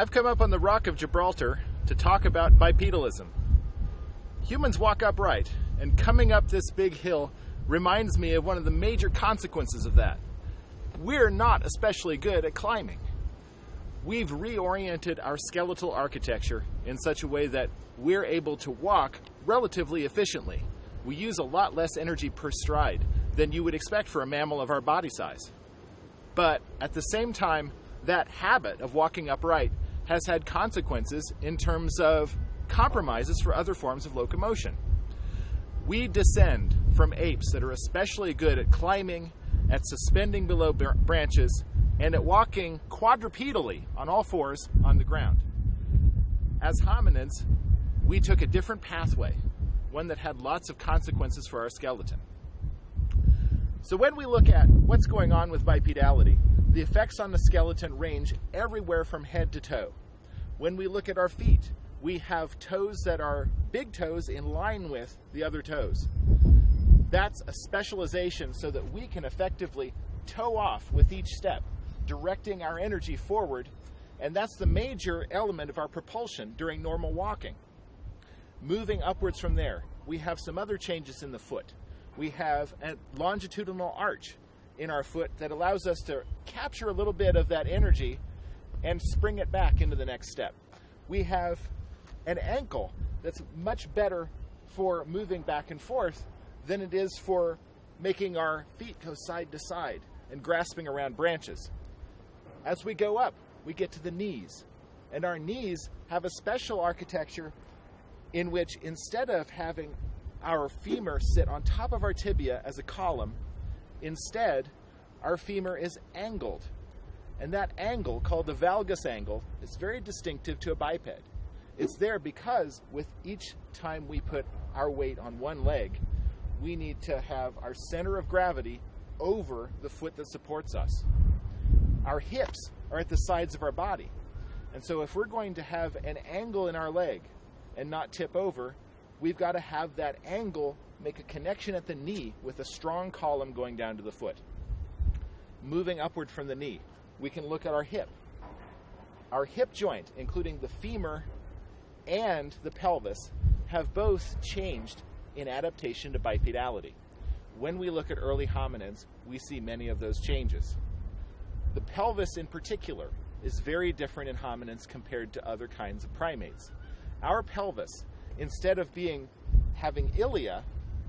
I've come up on the Rock of Gibraltar to talk about bipedalism. Humans walk upright, and coming up this big hill reminds me of one of the major consequences of that. We're not especially good at climbing. We've reoriented our skeletal architecture in such a way that we're able to walk relatively efficiently. We use a lot less energy per stride than you would expect for a mammal of our body size. But at the same time, that habit of walking upright has had consequences in terms of compromises for other forms of locomotion. We descend from apes that are especially good at climbing, at suspending below branches, and at walking quadrupedally on all fours on the ground. As hominids, we took a different pathway, one that had lots of consequences for our skeleton. So when we look at what's going on with bipedality, the effects on the skeleton range everywhere from head to toe. When we look at our feet, we have toes that are big toes in line with the other toes. That's a specialization so that we can effectively toe off with each step, directing our energy forward, and that's the major element of our propulsion during normal walking. Moving upwards from there, we have some other changes in the foot. We have a longitudinal arch in our foot that allows us to capture a little bit of that energy and spring it back into the next step. We have an ankle that's much better for moving back and forth than it is for making our feet go side to side and grasping around branches. As we go up, we get to the knees, and our knees have a special architecture in which instead of having our femur sit on top of our tibia as a column, instead our femur is angled. And that angle, called the valgus angle, is very distinctive to a biped. It's there because with each time we put our weight on one leg, we need to have our center of gravity over the foot that supports us. Our hips are at the sides of our body. And so if we're going to have an angle in our leg and not tip over, we've got to have that angle make a connection at the knee with a strong column going down to the foot. Moving upward from the knee, we can look at our hip. Our hip joint, including the femur and the pelvis, have both changed in adaptation to bipedality. When we look at early hominids, we see many of those changes. The pelvis in particular is very different in hominids compared to other kinds of primates. Our pelvis, instead of having ilia,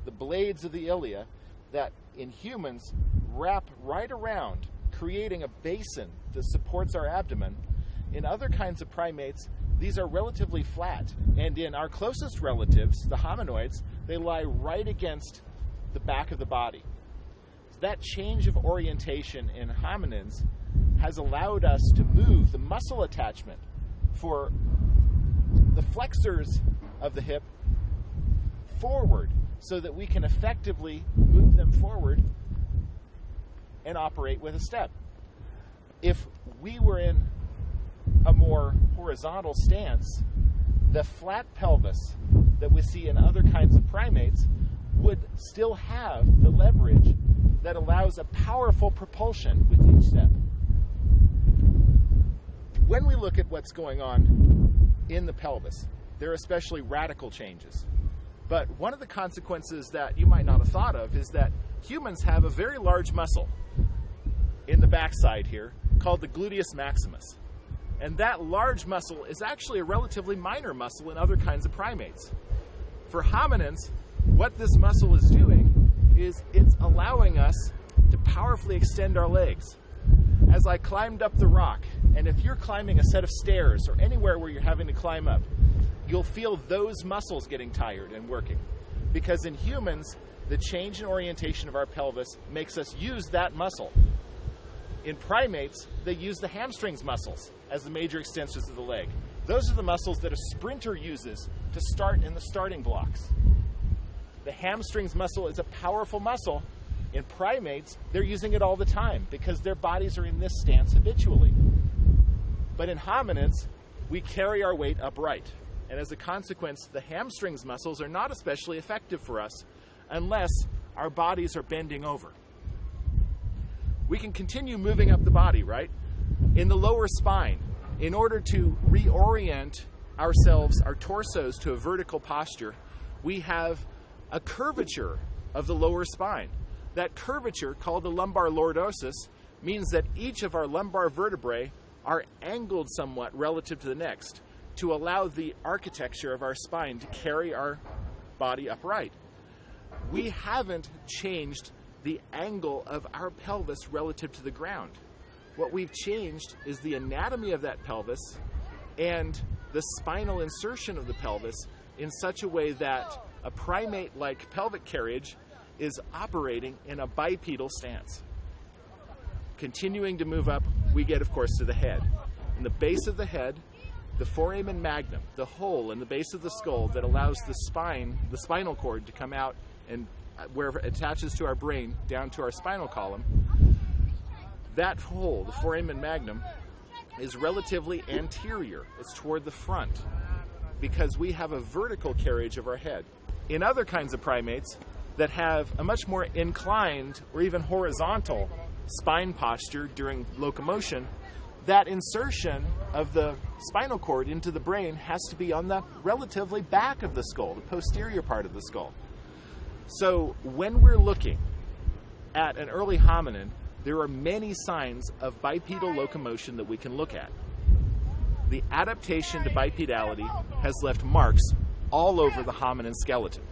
the blades of the ilia that in humans wrap right around, creating a basin that supports our abdomen, in other kinds of primates, these are relatively flat. And in our closest relatives, the hominoids, they lie right against the back of the body. That change of orientation in hominids has allowed us to move the muscle attachment for the flexors of the hip forward so that we can effectively move them forward and operate with a step. If we were in a more horizontal stance, the flat pelvis that we see in other kinds of primates would still have the leverage that allows a powerful propulsion with each step. When we look at what's going on in the pelvis, there are especially radical changes. But one of the consequences that you might not have thought of is that humans have a very large muscle in the backside here called the gluteus maximus. And that large muscle is actually a relatively minor muscle in other kinds of primates. For hominins, what this muscle is doing is it's allowing us to powerfully extend our legs. As I climbed up the rock, and if you're climbing a set of stairs or anywhere where you're having to climb up, you'll feel those muscles getting tired and working. Because in humans, the change in orientation of our pelvis makes us use that muscle. In primates, they use the hamstrings muscles as the major extensions of the leg. Those are the muscles that a sprinter uses to start in the starting blocks. The hamstrings muscle is a powerful muscle. In primates, they're using it all the time because their bodies are in this stance habitually. But in hominids, we carry our weight upright. And as a consequence, the hamstrings muscles are not especially effective for us unless our bodies are bending over. We can continue moving up the body, right? In the lower spine, In order to reorient ourselves, our torsos, to a vertical posture, we have a curvature of the lower spine. That curvature, called the lumbar lordosis, means that each of our lumbar vertebrae are angled somewhat relative to the next to allow the architecture of our spine to carry our body upright. We haven't changed the angle of our pelvis relative to the ground. What we've changed is the anatomy of that pelvis and the spinal insertion of the pelvis in such a way that a primate-like pelvic carriage is operating in a bipedal stance. Continuing to move up, we get, of course, to the head. In the base of the head, the foramen magnum, the hole in the base of the skull that allows the spine, the spinal cord, to come out and where it attaches to our brain down to our spinal column, that hole, the foramen magnum, is relatively anterior. It's toward the front because we have a vertical carriage of our head. In other kinds of primates that have a much more inclined or even horizontal spine posture during locomotion, that insertion of the spinal cord into the brain has to be on the relatively back of the skull, the posterior part of the skull. So when we're looking at an early hominin, there are many signs of bipedal locomotion that we can look at. The adaptation to bipedality has left marks all over the hominin skeleton.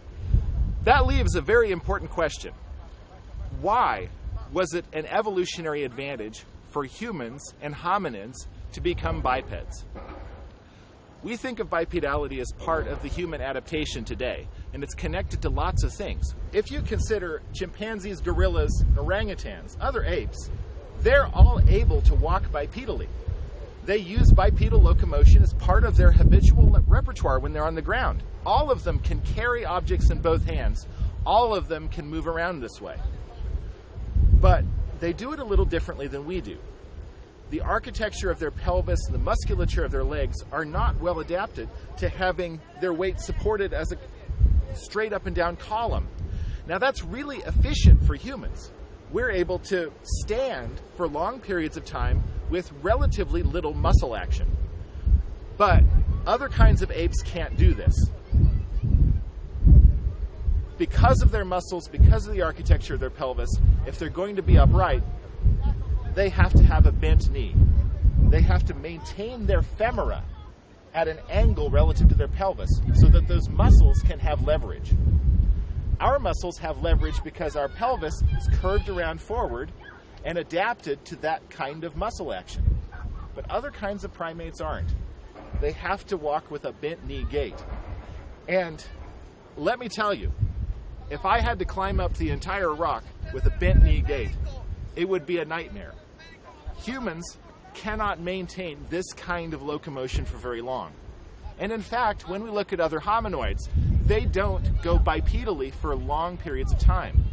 That leaves a very important question. Why was it an evolutionary advantage for humans and hominins to become bipeds? We think of bipedality as part of the human adaptation today, and it's connected to lots of things. If you consider chimpanzees, gorillas, orangutans, other apes, they're all able to walk bipedally. They use bipedal locomotion as part of their habitual repertoire when they're on the ground. All of them can carry objects in both hands. All of them can move around this way. But they do it a little differently than we do. The architecture of their pelvis and the musculature of their legs are not well adapted to having their weight supported as a straight up and down column. Now that's really efficient for humans. We're able to stand for long periods of time with relatively little muscle action. But other kinds of apes can't do this. Because of their muscles, because of the architecture of their pelvis, if they're going to be upright, they have to have a bent knee. They have to maintain their femora at an angle relative to their pelvis so that those muscles can have leverage. Our muscles have leverage because our pelvis is curved around forward and adapted to that kind of muscle action. But other kinds of primates aren't. They have to walk with a bent knee gait. And let me tell you, if I had to climb up the entire rock with a bent knee gait, it would be a nightmare. Humans cannot maintain this kind of locomotion for very long. And in fact, when we look at other hominoids, they don't go bipedally for long periods of time.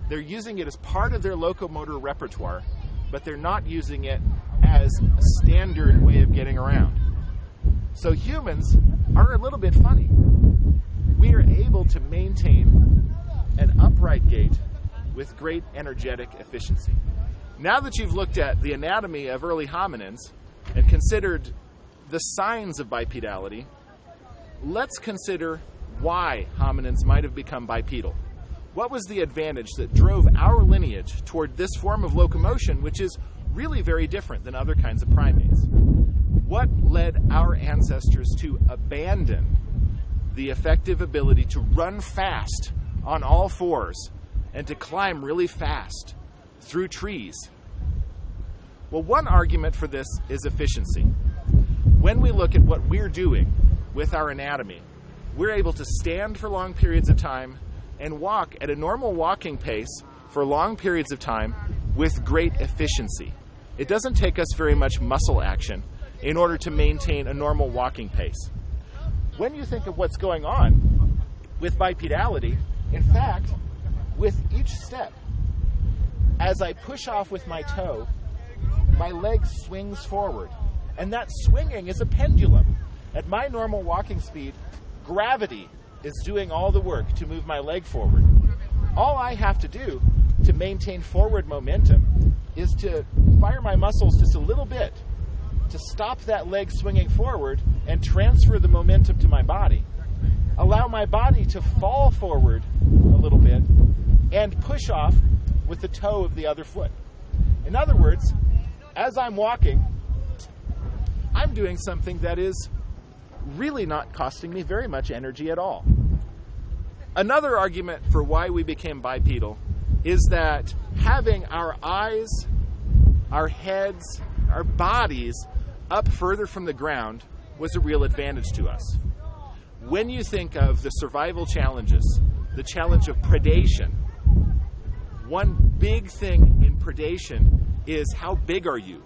They're using it as part of their locomotor repertoire, but they're not using it as a standard way of getting around. So humans are a little bit funny. We are able to maintain an upright gait with great energetic efficiency. Now that you've looked at the anatomy of early hominins and considered the signs of bipedality, let's consider why hominins might have become bipedal. What was the advantage that drove our lineage toward this form of locomotion, which is really very different than other kinds of primates? What led our ancestors to abandon the effective ability to run fast on all fours and to climb really fast through trees? Well, one argument for this is efficiency. When we look at what we're doing with our anatomy, we're able to stand for long periods of time and walk at a normal walking pace for long periods of time with great efficiency. It doesn't take us very much muscle action in order to maintain a normal walking pace. When you think of what's going on with bipedality, in fact, with each step, as I push off with my toe, my leg swings forward. And that swinging is a pendulum. At my normal walking speed, gravity is doing all the work to move my leg forward. All I have to do to maintain forward momentum is to fire my muscles just a little bit to stop that leg swinging forward and transfer the momentum to my body. Allow my body to fall forward a little bit and push off with the toe of the other foot. In other words, as I'm walking, I'm doing something that is really not costing me very much energy at all. Another argument for why we became bipedal is that having our eyes, our heads, our bodies up further from the ground was a real advantage to us. When you think of the survival challenges, the challenge of predation, one big thing in predation is how big are you?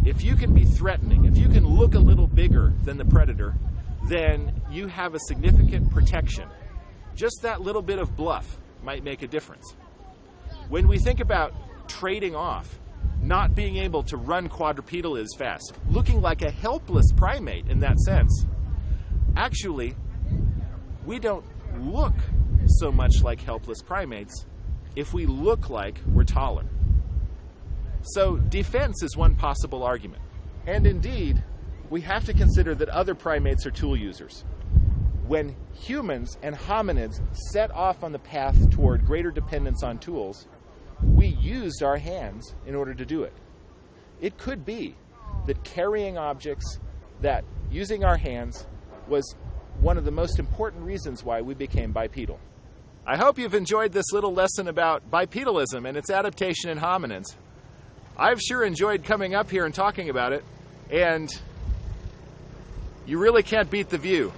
If you can be threatening, if you can look a little bigger than the predator, then you have a significant protection. Just that little bit of bluff might make a difference. When we think about trading off, not being able to run quadrupedal as fast, looking like a helpless primate in that sense, actually, we don't look so much like helpless primates if we look like we're taller. So defense is one possible argument. And indeed, we have to consider that other primates are tool users. When humans and hominids set off on the path toward greater dependence on tools, we used our hands in order to do it. It could be that carrying objects, that using our hands was one of the most important reasons why we became bipedal. I hope you've enjoyed this little lesson about bipedalism and its adaptation in hominids. I've sure enjoyed coming up here and talking about it, and you really can't beat the view.